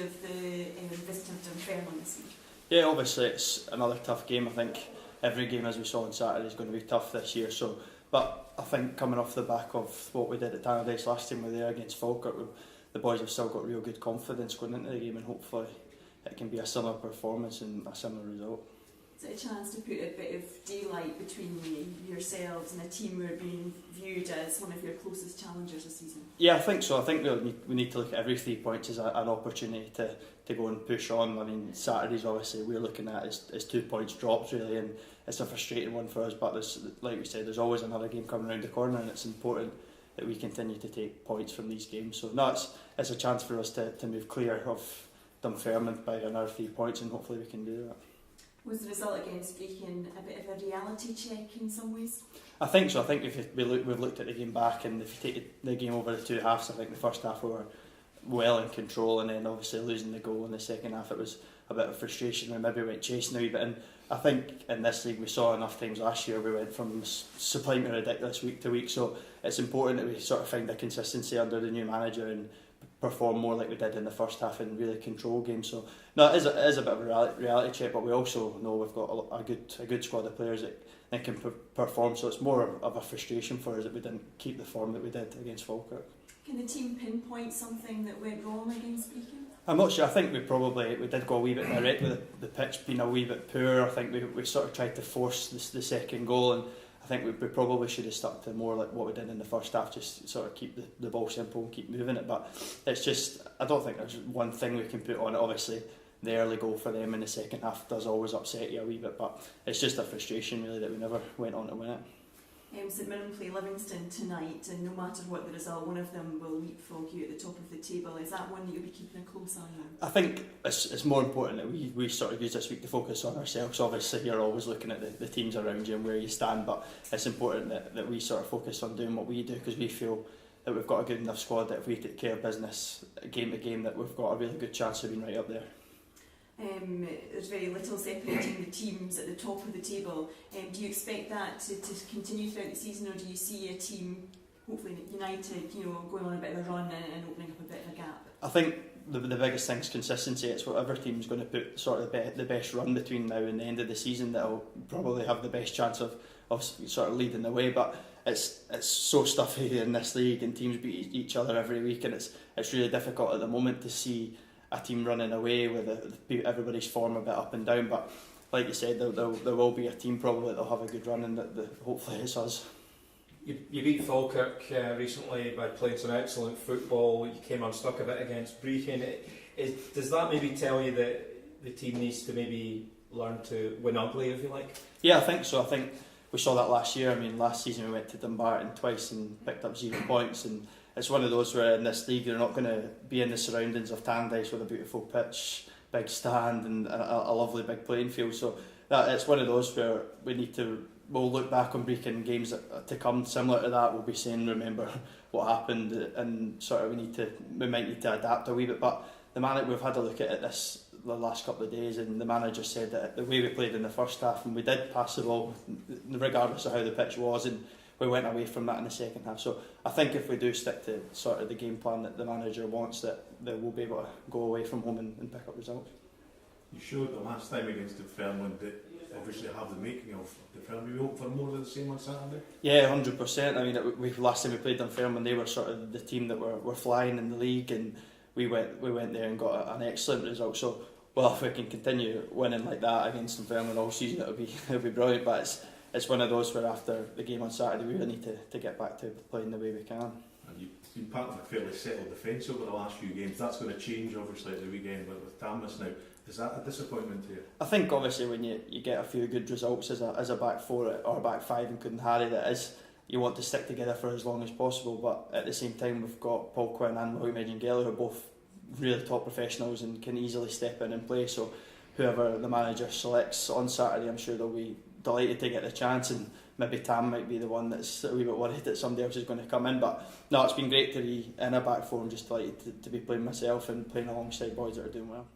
of the visiting Dunfermline this week? Yeah, obviously it's another tough game. I think every game, as we saw on Saturday, is going to be tough this year. But I think coming off the back of what we did at Tannadice last time we were there against Falkirk, the boys have still got real good confidence going into the game, and hopefully it can be a similar performance and a similar result. Is it a chance to put a bit of daylight between yourselves and a team who are being viewed as one of your closest challengers this season? Yeah, I think so. I think we need to look at every 3 points as an opportunity to go and push on. I mean, Saturdays obviously we're looking at as 2 points drops really, and it's a frustrating one for us, but like we said, there's always another game coming around the corner, and it's important that we continue to take points from these games. So no, it's a chance for us to move clear of Dunfermline by another 3 points, and hopefully we can do that. Was the result against Brechin a bit of a reality check in some ways? I think so. I think we've looked at the game back, and if you take the game over the 2 halves, I think the first half we were well in control, and then obviously losing the goal in the second half, it was a bit of frustration, and maybe we went chasing a wee bit. And I think in this league we saw enough times last year we went from supplying ridiculous week to week, so it's important that we sort of find a consistency under the new manager and perform more like we did in the first half and really control games. So no, it is a bit of a reality check, but we also know we've got a good squad of players that can perform, so it's more of a frustration for us that we didn't keep the form that we did against Falkirk. Can the team pinpoint something that went wrong against Brechin? I'm not sure. I think we did go a wee bit direct with the pitch being a wee bit poor. I think we sort of tried to force the second goal, and I think we probably should have stuck to more like what we did in the first half, just sort of keep the ball simple and keep moving it. But it's just, I don't think there's one thing we can put on it. Obviously the early goal for them in the second half does always upset you a wee bit, but it's just a frustration really that we never went on to win it. St Mirren play Livingston tonight, and no matter what the result, one of them will leapfrog you at the top of the table. Is that one that you'll be keeping a close eye on? I think it's more important that we sort of use this week to focus on ourselves. Obviously you're always looking at the teams around you and where you stand, but it's important that we sort of focus on doing what we do, because we feel that we've got a good enough squad that if we take care of business game to game, that we've got a really good chance of being right up there. There's very little separating the teams at the top of the table. Do you expect that to continue throughout the season, or do you see a team, hopefully United, going on a bit of a run and opening up a bit of a gap? I think the biggest thing is consistency. It's whatever team's going to put sort of the best run between now and the end of the season that'll probably have the best chance of sort of leading the way. But it's so stuffy in this league, and teams beat each other every week, and it's really difficult at the moment to see a team running away with everybody's form a bit up and down. But like you said, there will be a team probably that'll have a good run, and that hopefully it's us. You beat Falkirk recently by playing some excellent football. You came unstuck a bit against Brechin. Does that maybe tell you that the team needs to maybe learn to win ugly, if you like? Yeah, I think so. I think we saw that last year. I mean, last season we went to Dumbarton twice and picked up 0 points, and it's one of those where in this league you're not going to be in the surroundings of Tannadice with a beautiful pitch, big stand and a lovely big playing field. So it's one of those where we'll look back on Brechin games to come similar to that. We'll be saying, remember what happened, and sort of we might need to adapt a wee bit. But we've had a look at it the last couple of days, and the manager said that the way we played in the first half, and we did pass the ball regardless of how the pitch was, and we went away from that in the second half. So I think if we do stick to sort of the game plan that the manager wants, that we'll be able to go away from home and pick up results. You showed the last time against Dunfermline that obviously have the making of Dunfermline. We hope for more of the same on Saturday? Yeah, 100%. I mean, last time we played Dunfermline, they were sort of the team that were flying in the league, and we went there and got an excellent result. So, well, if we can continue winning like that against Dunfermline all season, it'll be brilliant. But it's one of those where after the game on Saturday, we really need to get back to playing the way we can. And you've been part of a fairly settled defence over the last few games. That's going to change obviously at the weekend with Thomas now. Is that a disappointment to you? I think obviously when you get a few good results as a back four or back five, including Harry, you want to stick together for as long as possible. But at the same time, we've got Paul Quinn and William Edgingell, who are both really top professionals and can easily step in and play. So whoever the manager selects on Saturday, I'm sure they'll be delighted to get the chance, and maybe Tam might be the one that's a wee bit worried that somebody else is going to come in. But no, it's been great to be in a back four, and just delighted to be playing myself and playing alongside boys that are doing well.